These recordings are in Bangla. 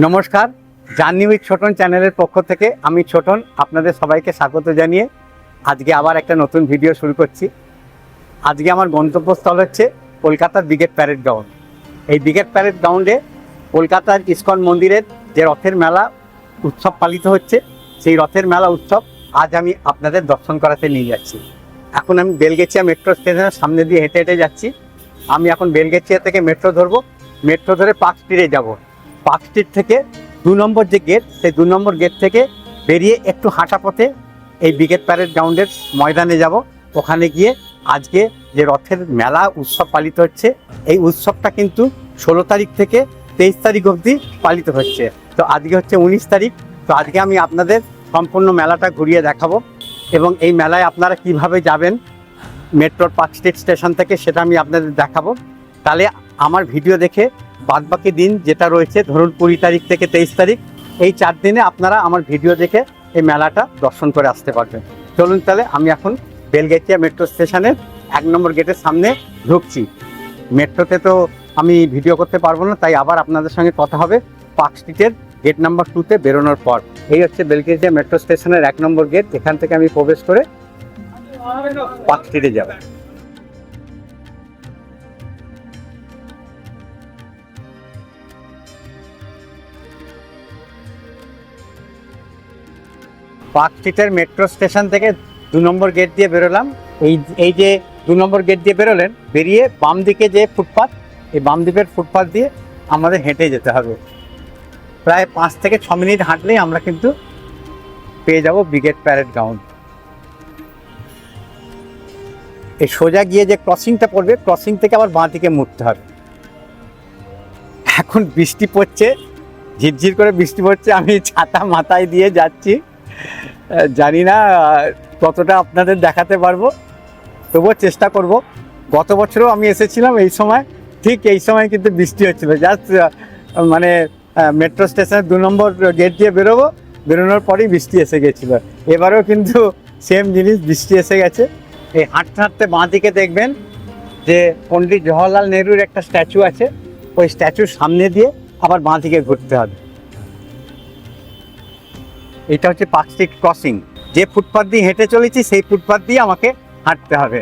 নমস্কার, জার্নি উইথ ছোটন চ্যানেলের পক্ষ থেকে আমি ছোটন আপনাদের সবাইকে স্বাগত জানিয়ে আজকে আবার একটা নতুন ভিডিও শুরু করছি। আজকে আমার গন্তব্যস্থল হচ্ছে কলকাতার ব্রিগেড প্যারেড গ্রাউন্ড। এই ব্রিগেড প্যারেড গ্রাউন্ডে কলকাতার ইস্কন মন্দিরের যে রথের মেলা উৎসব পালিত হচ্ছে, সেই রথের মেলা উৎসব আজ আমি আপনাদের দর্শন করাতে নিয়ে যাচ্ছি। এখন আমি বেলগেছিয়া মেট্রো স্টেশনের সামনে দিয়ে হেঁটে হেঁটে যাচ্ছি। আমি এখন বেলগেছিয়া থেকে মেট্রো ধরবো, মেট্রো ধরে পার্ক স্ট্রিটে যাব। পার্ক স্ট্রিট থেকে 2 নম্বর যে গেট, সেই 2 নম্বর গেট থেকে বেরিয়ে একটু হাঁটা পথে এই ব্রিগেড প্যারেড গ্রাউন্ডের ময়দানে যাব। ওখানে গিয়ে আজকে যে রথের মেলা উৎসব পালিত হচ্ছে, এই উৎসবটা কিন্তু 16 তারিখ থেকে 23 তারিখ অবধি পালিত হচ্ছে। তো আজকে হচ্ছে 19 তারিখ। তো আজকে আমি আপনাদের সম্পূর্ণ মেলাটা ঘুরিয়ে দেখাবো এবং এই মেলায় আপনারা কিভাবে যাবেন মেট্রোর পার্ক স্ট্রিট স্টেশন থেকে সেটা আমি আপনাদের দেখাবো। তাহলে আমার ভিডিও দেখে বাদবাকি দিন যেটা রয়েছে, ধরুন 20 তারিখ থেকে 23 তারিখ, এই 4 দিনে আপনারা আমার ভিডিও দেখে এই মেলাটা দর্শন করে আসতে পারবেন। চলুন তাহলে আমি এখন বেলগেছিয়া মেট্রো স্টেশনের 1 নম্বর গেটের সামনে ঢুকছি। মেট্রোতে তো আমি ভিডিও করতে পারবো না, তাই আবার আপনাদের সঙ্গে কথা হবে পার্ক স্ট্রিটের গেট নাম্বার 2-তে বেরোনোর পর। এই হচ্ছে বেলগেছিয়া মেট্রো স্টেশনের 1 নম্বর গেট। এখান থেকে আমি প্রবেশ করে পার্ক স্ট্রিটে যাব। পার্ক স্ট্রিটের মেট্রো স্টেশন থেকে 2 নম্বর গেট দিয়ে বেরোলাম। এই যে 2 নম্বর গেট দিয়ে বেরোলেন, বেরিয়ে বাম দিকে যে ফুটপাথ, এই বাম দিকের ফুটপাথ দিয়ে আমাদের হেঁটে যেতে হবে। প্রায় 5 থেকে 6 মিনিট হাঁটলেই আমরা কিন্তু পেয়ে যাব ব্রিগেড প্যারেড গ্রাউন্ড। এই সোজা গিয়ে যে ক্রসিংটা পড়বে, ক্রসিং থেকে আবার বাঁ দিকে মুড়তে হবে। এখন বৃষ্টি পড়ছে, ঝিরঝির করে বৃষ্টি পড়ছে, আমি ছাতা মাথায় দিয়ে যাচ্ছি। জানি না কতটা আপনাদের দেখাতে পারবো, তবুও চেষ্টা করব। গত বছরও আমি এসেছিলাম এই সময়, ঠিক এই সময় কিন্তু বৃষ্টি হচ্ছিল। জাস্ট মানে মেট্রো স্টেশনের 2 নম্বর গেট দিয়ে বেরোবো, বেরোনোর পরেই বৃষ্টি এসে গেছিলো। এবারেও কিন্তু সেম জিনিস, বৃষ্টি এসে গেছে। এই হাঁটতে হাঁটতে বাঁ দিকে দেখবেন যে পণ্ডিত জওহরলাল নেহরুর একটা স্ট্যাচু আছে, ওই স্ট্যাচুর সামনে দিয়ে আবার বাঁ দিকে ঘুরতে হবে। এটা হচ্ছে পার্ক স্ট্রিট ক্রসিং। যে ফুটপাথ দিয়ে হেঁটে চলেছি সেই ফুটপাথ দিয়ে আমাকে হাঁটতে হবে।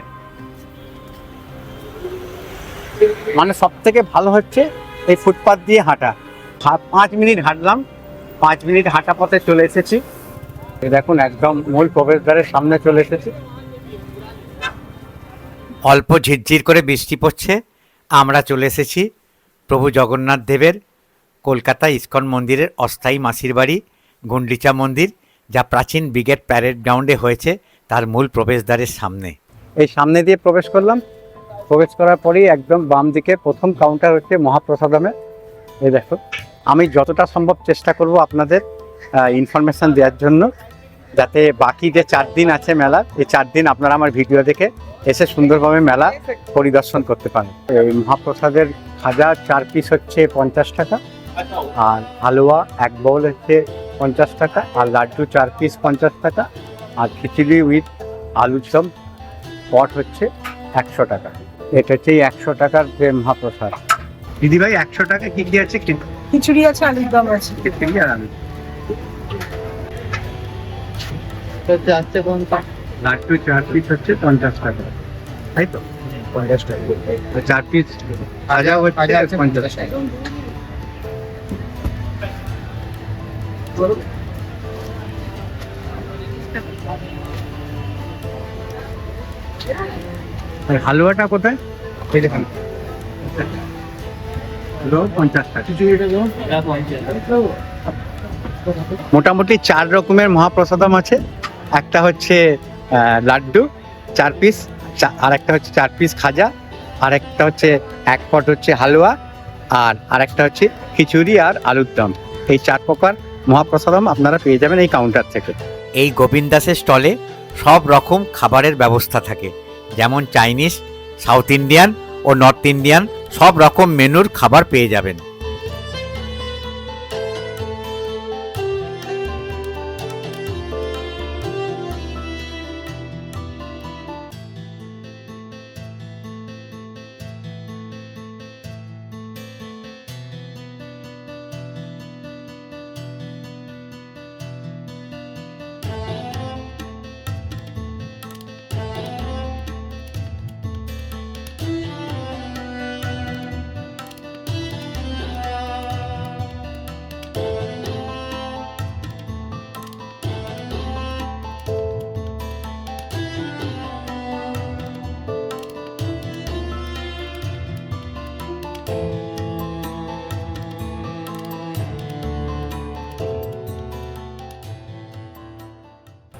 মানে সব থেকে ভালো হচ্ছে এই ফুটপাথ দিয়ে হাঁটা। 5 মিনিট হাঁটলাম, 5 মিনিট হাঁটা পথে চলে এসেছি। এই দেখুন একদম মূল প্রবেশদ্বারের সামনে চলে এসেছি। অল্প ঝিরঝির করে বৃষ্টি পড়ছে। আমরা চলে এসেছি প্রভু জগন্নাথ দেবের কলকাতা ইস্কন মন্দিরের অস্থায়ী মাসির বাড়ি গুন্ডিচা মন্দির, যা প্রাচীন ব্রিগেড প্যারেড গ্রাউন্ডে হয়েছে তার মূল প্রবেশদ্বারের সামনে। এই সামনে দিয়ে প্রবেশ করলাম। প্রবেশ করার পরেই একদম বাম দিকে প্রথম কাউন্টার হচ্ছে মহাপ্রসাদমের। এই দেখো, আমি যতটা সম্ভব চেষ্টা করব আপনাদের ইনফরমেশান দেওয়ার জন্য, যাতে বাকি যে 4 দিন আছে মেলা, এই 4 দিন আপনারা আমার ভিডিও দেখে এসে সুন্দরভাবে মেলা পরিদর্শন করতে পারেন। এই মহাপ্রসাদের খাজা 4 পিস হচ্ছে 50 টাকা, আর হালুয়া 1 বাউল হচ্ছে 50 টাকা, আর লাড্ডু 4 পিস 50 টাকা, আর খিচুড়ি উইথ আলুর দম পট হচ্ছে 100 টাকা। এটা হচ্ছে 100 টাকার যে মহাপ্রসাদ। দিদি ভাই 100 টাকা কি কি আছে? খিচুড়ি আছে, আলুর দম আছে। খিচুড়ি আর আলু। লাড্ডু 4 পিস হচ্ছে 50 টাকা, তাই তো? 50 টাকা। 4 পিস খাজা হচ্ছে 50 টাকা। আর হালুয়াটা কোথায়? এই দেখুন, 50 টাকা। মোটামুটি 4 রকমের মহাপ্রসাদম আছে। একটা হচ্ছে লাড্ডু 4 পিস, আর একটা হচ্ছে 4 পিস খাজা, আর একটা হচ্ছে 1 পট হচ্ছে হালুয়া, আর একটা হচ্ছে খিচুড়ি আর আলুর দম। এই 4 প্রকার মহাপ্রসাদম আপনারা পেয়ে যাবেন এই কাউন্টার থেকে। এই গোবিন্দাসের স্টলে সব রকম খাবারের ব্যবস্থা থাকে, যেমন চাইনিজ, সাউথ ইন্ডিয়ান ও নর্থ ইন্ডিয়ান সব রকম মেনুর খাবার পেয়ে যাবেন।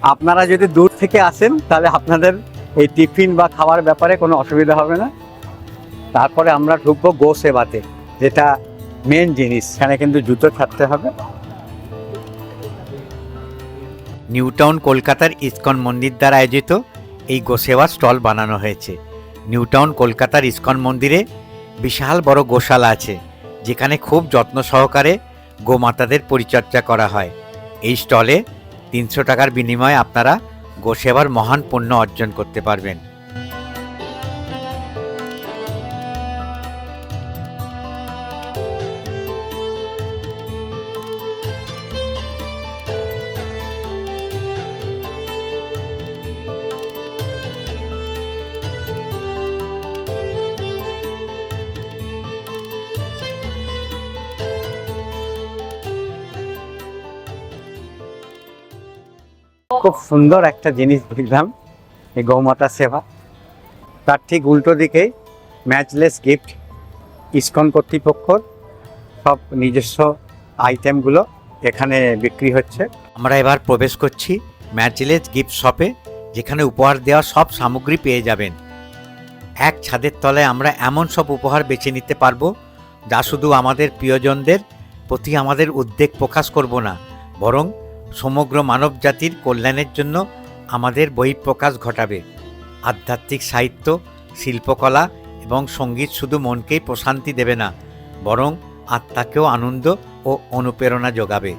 আপনারা যদি দূর থেকে আসেন তাহলে আপনাদের এই টিফিন বা খাওয়ার ব্যাপারে কোনো অসুবিধা হবে না। তারপরে আমরা ঢুকবো গো সেবাতে, যেটা মেন জিনিস। এখানে কিন্তু জুতো ছাড়তে হবে। নিউ টাউন কলকাতার ইসকন মন্দির দ্বারা আয়োজিত এই গোসেবা স্টল বানানো হয়েছে। নিউ টাউন কলকাতার ইসকন মন্দিরে বিশাল বড় গোশালা আছে, যেখানে খুব যত্ন সহকারে গোমাতাদের পরিচর্যা করা হয়। এই স্টলে 300 টাকার বিনিময়ে আপনারা গোসেবার মহান পুণ্য অর্জন করতে পারবেন। খুব সুন্দর একটা জিনিস দেখলাম, এই গৌমাতা সেবা। তার ঠিক উল্টো দিকেই ম্যাচলেস গিফট, ইসকন কর্তৃপক্ষর সব নিজস্ব আইটেমগুলো এখানে বিক্রি হচ্ছে। আমরা এবার প্রবেশ করছি ম্যাচলেস গিফট শপে, যেখানে উপহার দেওয়া সব সামগ্রী পেয়ে যাবেন। এক ছাদের তলায় আমরা এমন সব উপহার বেছে নিতে পারবো, যা শুধু আমাদের প্রিয়জনদের প্রতি আমাদের উদ্বেগ প্রকাশ করব না, বরং সমগ্র মানব জাতির কল্যাণের জন্য আমাদের বহিঃপ্রকাশ ঘটাবে। আধ্যাত্মিক সাহিত্য, শিল্পকলা এবং সঙ্গীত শুধু মনকেই প্রশান্তি দেবে না, বরং আত্মাকেও আনন্দ ও অনুপ্রেরণা যোগাবে।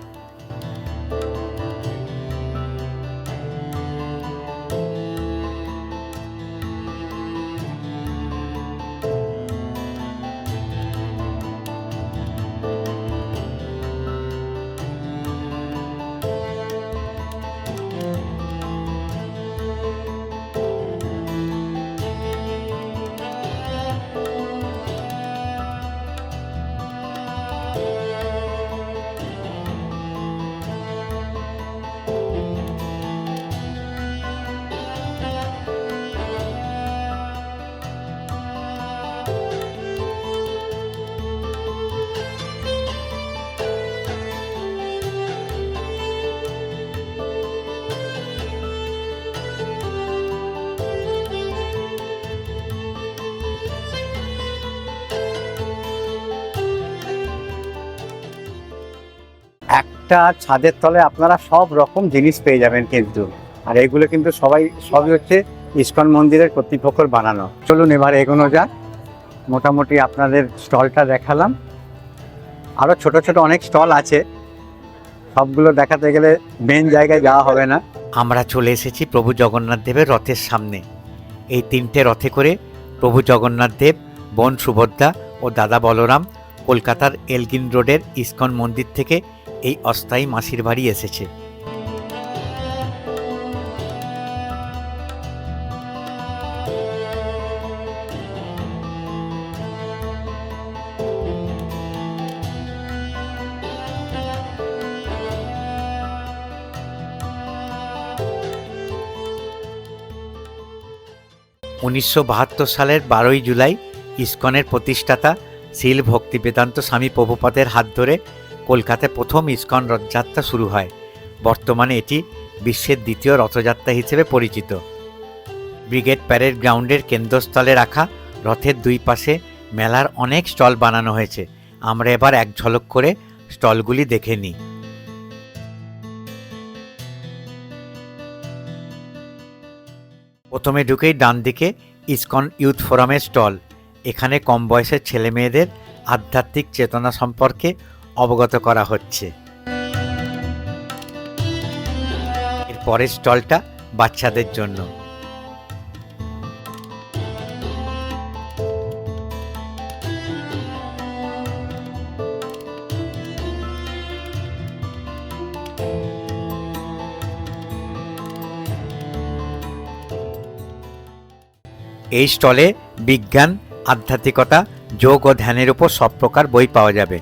একটা ছাদের তলে আপনারা সব রকম জিনিস পেয়ে যাবেন কিন্তু, আর এগুলো কিন্তু সবই হচ্ছে ইসকন মন্দিরের কর্তৃপক্ষর বানানো। চলুন এবার এগোনো যাক। মোটামুটি আপনাদের স্টলটা দেখালাম, আরও ছোট ছোট অনেক স্টল আছে, সবগুলো দেখাতে গেলে মেন জায়গায় যাওয়া হবে না। আমরা চলে এসেছি প্রভু জগন্নাথ দেবের রথের সামনে। এই 3টে রথে করে প্রভু জগন্নাথ দেব, বোন সুভদ্রা ও দাদা বলরাম কলকাতার এলগিন রোডের ইসকন মন্দির থেকে এই অস্থায়ী মাসির বাড়ি এসেছে। (1972) সালের 12ই জুলাই ইসকনের প্রতিষ্ঠাতা শ্রীল ভক্তিবেদান্ত স্বামী প্রভুপাদের হাত ধরে কলকাতায় প্রথম ইসকন রথযাত্রা শুরু হয়। বর্তমানে এটি বিশ্বের দ্বিতীয় রথযাত্রা হিসেবে পরিচিত। ব্রিগেড প্যারেড গ্রাউন্ডের কেন্দ্রস্থলে রাখা রথের দুই পাশে মেলার অনেক স্টল বানানো হয়েছে। আমরা এবার এক ঝলক করে স্টলগুলি দেখে নিই। প্রথমে ঢুকেই ডান দিকে ইসকন ইউথ ফোরামের স্টল। এখানে কম বয়সের ছেলে মেয়েদের আধ্যাত্মিক চেতনা সম্পর্কে অবগত করা হচ্ছে। এর পরের স্টলটা বাচ্চাদের জন্য। এই স্টলে বিজ্ঞান, আধ্যাত্মিকতা, যোগ ও ধ্যানের উপর সব প্রকার বই পাওয়া যাবে।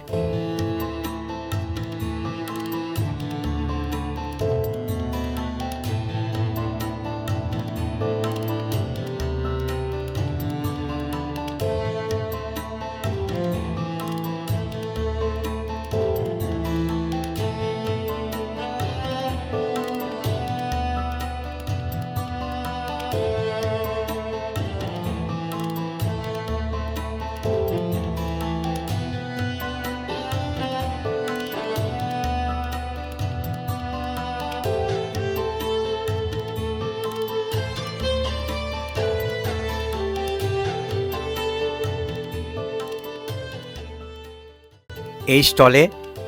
এই স্টলে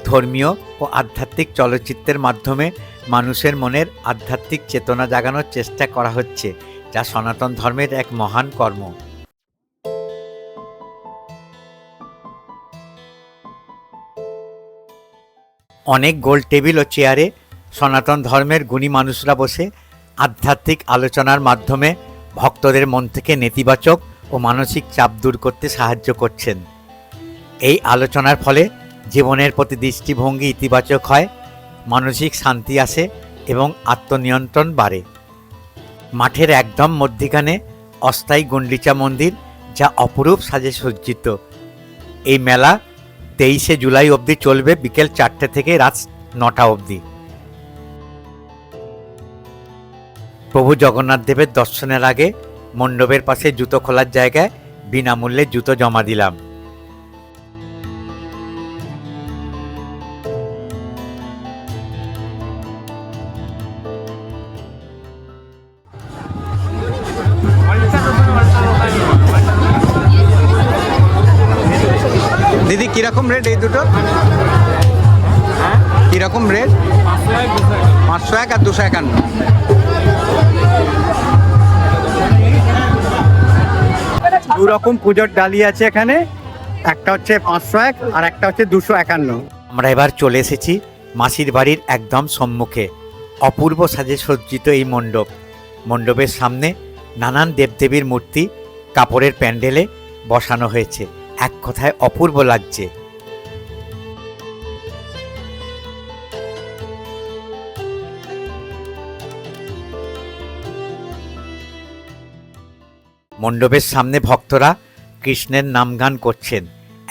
ধর্মীয় ও আধ্যাত্মিক চলচ্চিত্রের মাধ্যমে মানুষের মনের আধ্যাত্মিক চেতনা জাগানোর চেষ্টা করা হচ্ছে, যা সনাতন ধর্মের এক মহান কর্ম। অনেক গোল টেবিল ও চেয়ারে সনাতন ধর্মের গুণী মানুষরা বসে আধ্যাত্মিক আলোচনার মাধ্যমে ভক্তদের মন থেকে নেতিবাচক ও মানসিক চাপ দূর করতে সাহায্য করছেন। এই আলোচনার ফলে জীবনের প্রতি দৃষ্টিভঙ্গি ইতিবাচক হয়, মানসিক শান্তি আসে এবং আত্মনিয়ন্ত্রণ বাড়ে। মাঠের একদম মধ্যিখানে অস্থায়ী গুন্ডিচা মন্দির, যা অপরূপ সাজে সজ্জিত। এই মেলা 23শে জুলাই অবধি চলবে, বিকেল 4টে থেকে রাত 9টা অবধি। প্রভু জগন্নাথ দেবের দর্শনের আগে মণ্ডপের পাশে জুতো খোলার জায়গায় বিনামূল্যে জুতো জমা দিলাম। দিদি কিরকম রেট এই দুটো? কিরকম রেট? 501 আর 251। দু রকম পুজোর ডালি আছে এখানে, একটা হচ্ছে 501 আর একটা হচ্ছে 251। আমরা এবার চলে এসেছি মাসির বাড়ির একদম সম্মুখে। অপূর্ব সাজে সজ্জিত এই মণ্ডপ। মণ্ডপের সামনে নানান দেবদেবীর মূর্তি কাপড়ের প্যান্ডেলে বসানো হয়েছে। এক কথায় অপূর্ব লাগছে। মণ্ডপের সামনে ভক্তরা কৃষ্ণের নামগান করছেন।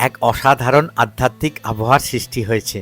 এক অসাধারণ আধ্যাত্মিক আবহাওয়ার সৃষ্টি হয়েছে।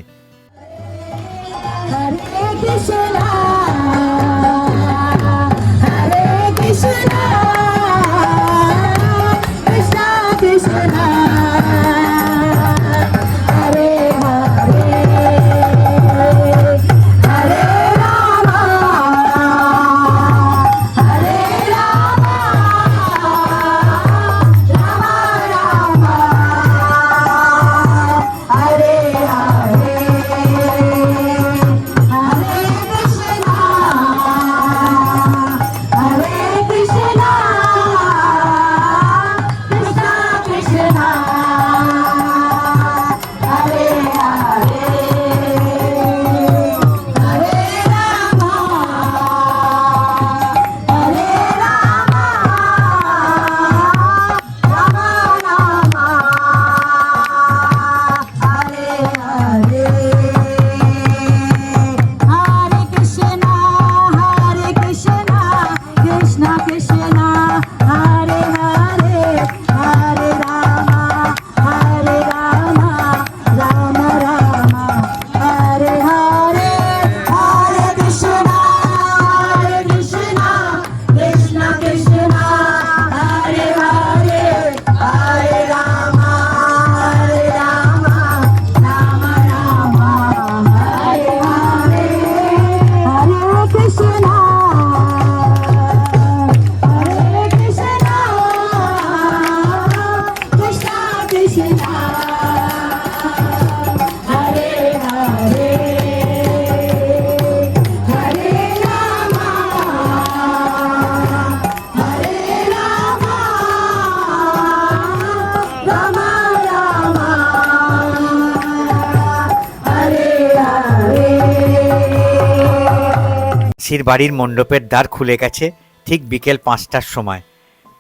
মাসির বাড়ির মণ্ডপের দ্বার খুলে গেছে ঠিক বিকেল 5টার সময়।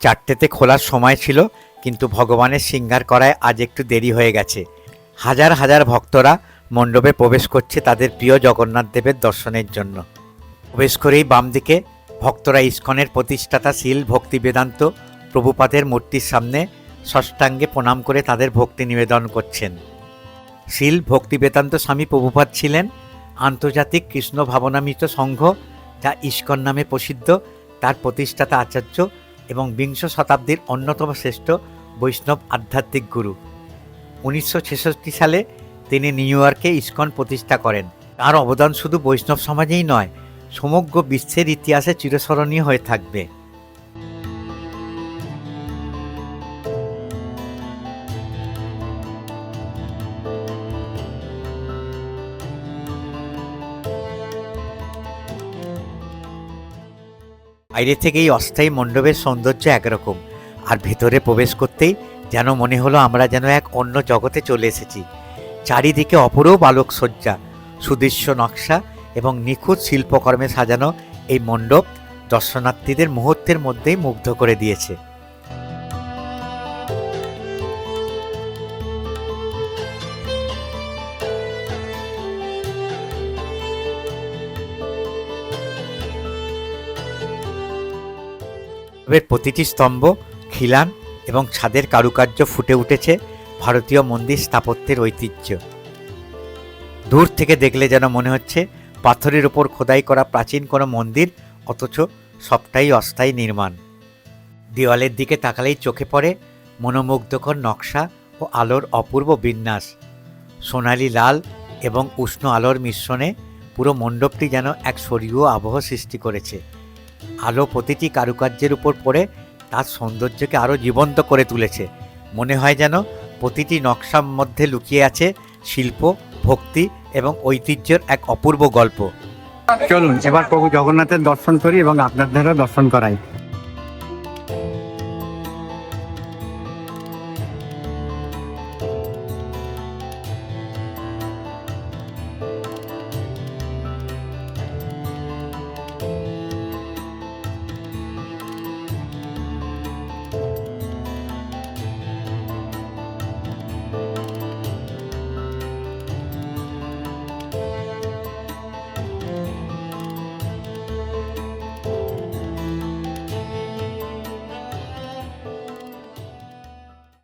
4টেতে খোলার সময় ছিল, কিন্তু ভগবানের সিঙ্গার করায় আজ একটু দেরি হয়ে গেছে। হাজার হাজার ভক্তরা মণ্ডপে প্রবেশ করছে তাদের প্রিয় জগন্নাথ দেবের দর্শনের জন্য। প্রবেশ করেই বাম দিকে ভক্তরা ইস্কনের প্রতিষ্ঠাতা শীল ভক্তি বেদান্ত প্রভুপাদের মূর্তির সামনে ষষ্ঠাঙ্গে প্রণাম করে তাদের ভক্তি নিবেদন করছেন। শীল ভক্তি বেদান্ত স্বামী প্রভুপাদ ছিলেন আন্তর্জাতিক কৃষ্ণ ভাবনামৃত সংঘ, যা ইস্কন নামে প্রসিদ্ধ, তার প্রতিষ্ঠাতা আচার্য এবং 20 শতাব্দীর অন্যতম শ্রেষ্ঠ বৈষ্ণব আধ্যাত্মিক গুরু। 1966 সালে তিনি নিউ ইয়র্কে ইস্কন প্রতিষ্ঠা করেন। তার অবদান শুধু বৈষ্ণব সমাজেই নয়, সমগ্র বিশ্বের ইতিহাসে চিরস্মরণীয় হয়ে থাকবে। বাইরে থেকেই অস্থায়ী মণ্ডপের সৌন্দর্য একরকম, আর ভেতরে প্রবেশ করতেই যেন মনে হলো আমরা যেন এক অন্য জগতে চলে এসেছি। চারিদিকে অপরূপ আলোকসজ্জা, সুদৃশ্য নকশা এবং নিখুঁত শিল্পকর্মে সাজানো এই মণ্ডপ দর্শনার্থীদের মুহূর্তের মধ্যেই মুগ্ধ করে দিয়েছে। প্রতিটি স্তম্ভ, খিলান এবং ছাদের কারুকার্য ফুটে উঠেছে ভারতীয় মন্দির স্থাপত্যের ঐতিহ্য। দূর থেকে দেখলে যেন মনে হচ্ছে পাথরের উপর খোদাই করা প্রাচীন কোনো মন্দির, অথচ সবটাই অস্থায়ী নির্মাণ। দেওয়ালের দিকে তাকালেই চোখে পড়ে মনোমুগ্ধকর নকশা ও আলোর অপূর্ব বিন্যাস। সোনালি লাল এবং উষ্ণ আলোর মিশ্রণে পুরো মণ্ডপটি যেন এক স্বর্গীয় আবহ সৃষ্টি করেছে। আলো প্রতিটি কারুকার্যের উপর পড়ে তার সৌন্দর্যকে আরও জীবন্ত করে তুলেছে। মনে হয় যেন প্রতিটি নকশার মধ্যে লুকিয়ে আছে শিল্প, ভক্তি এবং ঐতিহ্যের এক অপূর্ব গল্প। চলুন এবার প্রভু জগন্নাথের দর্শন করি এবং আপনাদেরও দর্শন করাই।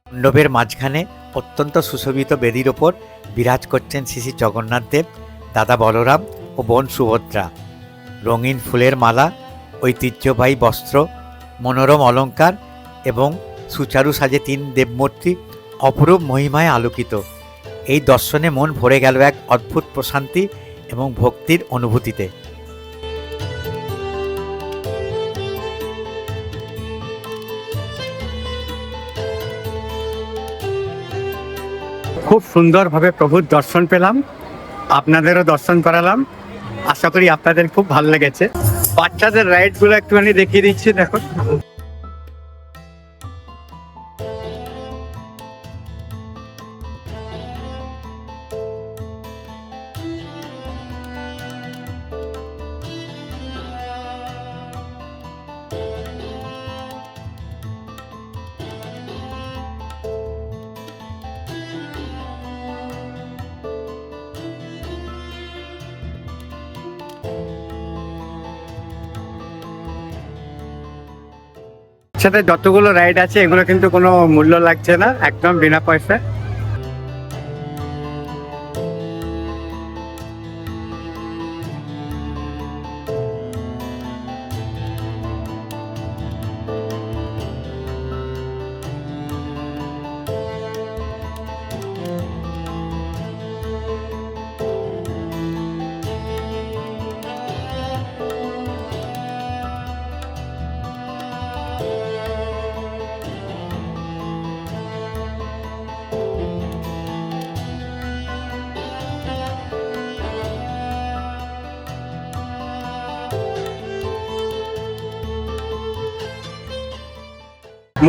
মণ্ডপের মাঝখানে অত্যন্ত সুশোভিত বেদির ওপর বিরাজ করছেন শ্রী শ্রী জগন্নাথ দেব, দাদা বলরাম ও বোন সুভদ্রা। রঙিন ফুলের মালা, ঐতিহ্যবাহী বস্ত্র, মনোরম অলঙ্কার এবং সুচারু সাজে 3 দেবমূর্তি অপরূপ মহিমায় আলোকিত। এই দর্শনে মন ভরে গেল এক অদ্ভুত প্রশান্তি এবং ভক্তির অনুভূতিতে। খুব সুন্দরভাবে প্রভুর দর্শন পেলাম, আপনাদেরও দর্শন করালাম। আশা করি আপনাদের খুব ভালো লেগেছে। বাচ্চাদের রাইডগুলো একটুখানি দেখিয়ে দিচ্ছি, দেখো। সাথে যতগুলো রাইড আছে এগুলো কিন্তু কোনো মূল্য লাগছে না, একদম বিনা পয়সা।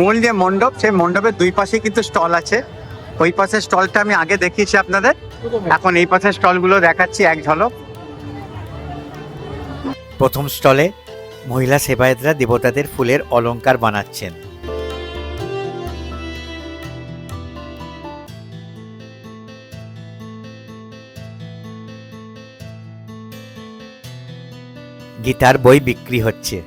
মূল যে মণ্ডপ, সেই মণ্ডপের 2 পাশে কিন্তু স্টল আছে। ওই পাশের স্টলটা আমি আগে দেখিয়েছি আপনাদের, এখন এই পাশের স্টলগুলো দেখাচ্ছি এক ঝলক। প্রথম স্টলে মহিলা সেবায়েতরা দেবতাদের ফুলের অলংকার বানাচ্ছেন। গীতার বই বিক্রি হচ্ছে।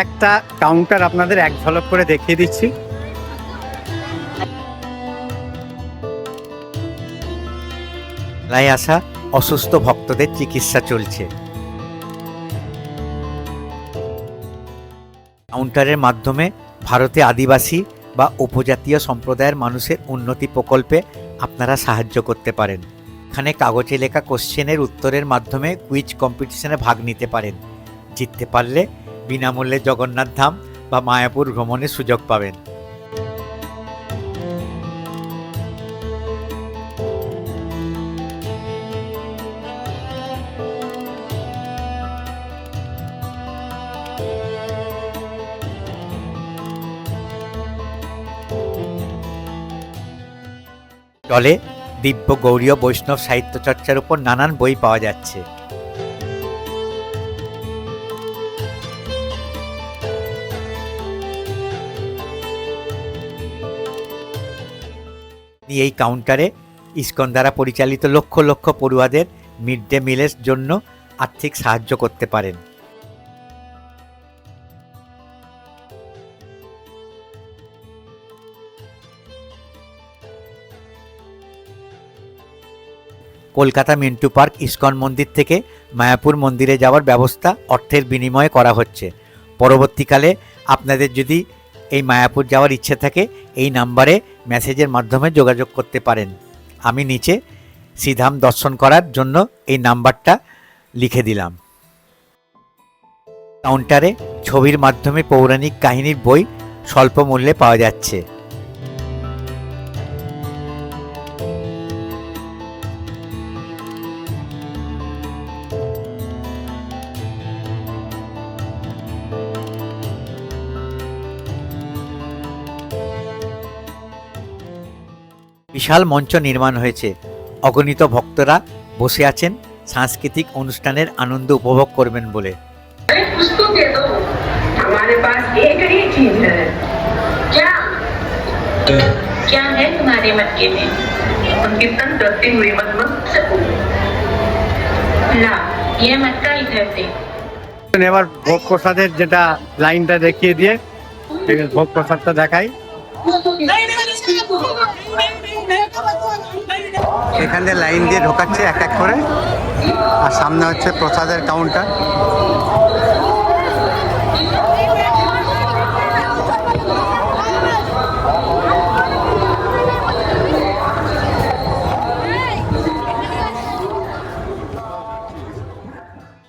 একটা কাউন্টার আপনাদের এক ঝলক করে দেখিয়ে দিচ্ছি। মেলায় আসা অসুস্থ ভক্তদের চিকিৎসা চলছে। কাউন্টারের মাধ্যমে ভারতে আদিবাসী বা উপজাতীয় সম্প্রদায়ের মানুষের উন্নতি প্রকল্পে আপনারা সাহায্য করতে পারেন। এখানে কাগজে লেখা কোশ্চেনের উত্তরের মাধ্যমে কুইজ কম্পিটিশনে ভাগ নিতে পারেন। জিততে পারলে বিনামূল্যে জগন্নাথ ধাম বা মায়াপুর ভ্রমণের সুযোগ পাবেন। স্টলে দিব্য গৌড়ীয় বৈষ্ণব সাহিত্য চর্চার উপর নানান বই পাওয়া যাচ্ছে। এই কাউন্টারে ইসকন দ্বারা পরিচালিত লক্ষ লক্ষ পড়ুয়াদের মিড ডে মিলের জন্য আর্থিক সাহায্য করতে পারেন। কলকাতা মিন্টু পার্ক ইসকন মন্দির থেকে মায়াপুর মন্দিরে যাওয়ার ব্যবস্থা অর্থের বিনিময়ে করা হচ্ছে। পরবর্তীকালে আপনাদের যদি এই মায়াপুর যাওয়ার ইচ্ছে থাকে এই নাম্বারে মেসেজের মাধ্যমে যোগাযোগ করতে পারেন। আমি নিচে শ্রীধাম দর্শন করার জন্য এই নাম্বারটা লিখে দিলাম। কাউন্টারে ছবির মাধ্যমে পৌরাণিক কাহিনীর বই স্বল্প মূল্যে পাওয়া যাচ্ছে। বিশাল মঞ্চ নির্মাণ হয়েছে, অগণিত ভক্তরা বসে আছেন সাংস্কৃতিক অনুষ্ঠানের আনন্দ উপভোগ করবেন বলে। अरे कुछ तो दे दो, हमारे पास एक ही चीज है। क्या क्या है तुम्हारे मटके में? उनकी तन करती हुई मत सकूं। ला ये मटका इधर दे। এবার ভোগ প্রসাদের যেটা লাইনটা দেখিয়ে দিয়ে ভোগ প্রসাদটা দেখাই। এখানে লাইন দিয়ে ঢোকাচ্ছে এক এক করে, আর সামনে হচ্ছে প্রসাদের কাউন্টার।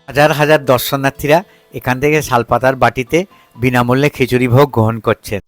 হাজার হাজার দর্শনার্থীরা এখান থেকে শালপাতার বাটিতে বিনামূল্যে খিচুড়ি ভোগ গ্রহণ করছেন।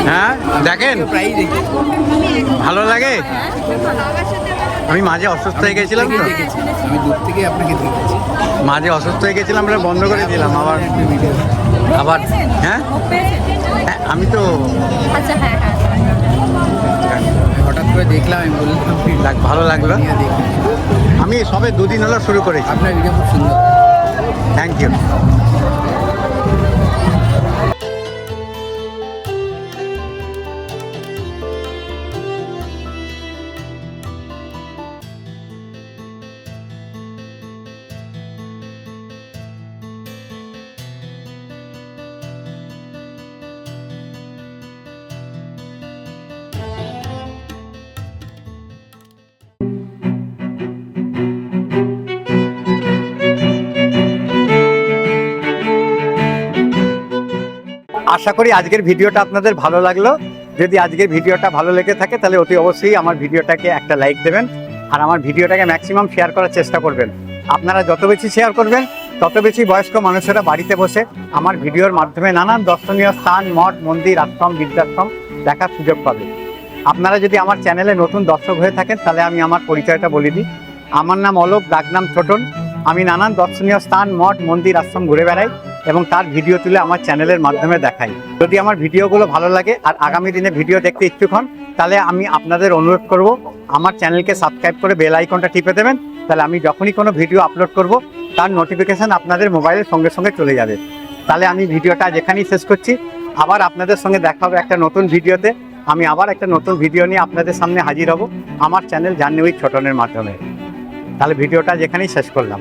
হ্যাঁ দেখেন, ভালো লাগে। আমি মাঝে অসুস্থ হয়ে গেছিলাম তো, আমি দূর থেকে আপনাকে দেখেছি। মাঝে অসুস্থ হয়ে গেছিলাম, আমরা বন্ধ করে দিলাম আবার আবার হ্যাঁ হ্যাঁ, আমি তো হঠাৎ করে দেখলাম, আমি বললাম ভালো লাগলো। দেখি আমি সবে দুদিন হলো শুরু করেছি। আপনার ভিডিও খুব সুন্দর। Thank you. আশা করি আজকের ভিডিওটা আপনাদের ভালো লাগলো। যদি আজকের ভিডিওটা ভালো লেগে থাকে তাহলে অতি অবশ্যই আমার ভিডিওটাকে একটা লাইক দেবেন, আর আমার ভিডিওটাকে ম্যাক্সিমাম শেয়ার করার চেষ্টা করবেন। আপনারা যত বেশি শেয়ার করবেন তত বেশি বয়স্ক মানুষেরা বাড়িতে বসে আমার ভিডিওর মাধ্যমে নানান দর্শনীয় স্থান, মঠ, মন্দির, আশ্রম, বৃদ্ধাশ্রম দেখার সুযোগ পাবে। আপনারা যদি আমার চ্যানেলে নতুন দর্শক হয়ে থাকেন তাহলে আমি আমার পরিচয়টা বলে দিই। আমার নাম অলোক, ডাকনাম ছোটন। আমি নানান দর্শনীয় স্থান, মঠ, মন্দির, আশ্রম ঘুরে বেড়াই এবং তার ভিডিও তুলে আমার চ্যানেলের মাধ্যমে দেখাই। যদি আমার ভিডিওগুলো ভালো লাগে আর আগামী দিনে ভিডিও দেখতে ইচ্ছুক হন তাহলে আমি আপনাদের অনুরোধ করব আমার চ্যানেলকে সাবস্ক্রাইব করে বেল আইকনটা টিপে দেবেন। তাহলে আমি যখনই কোনো ভিডিও আপলোড করব তার নোটিফিকেশান আপনাদের মোবাইলের সঙ্গে সঙ্গে চলে যাবে। তাহলে আমি ভিডিওটা যেখানেই শেষ করছি, আবার আপনাদের সঙ্গে দেখা হবে একটা নতুন ভিডিওতে। আমি আবার একটা নতুন ভিডিও নিয়ে আপনাদের সামনে হাজির হব আমার চ্যানেল জার্নি উইথ ছোটনের মাধ্যমে। তাহলে ভিডিওটা যেখানেই শেষ করলাম।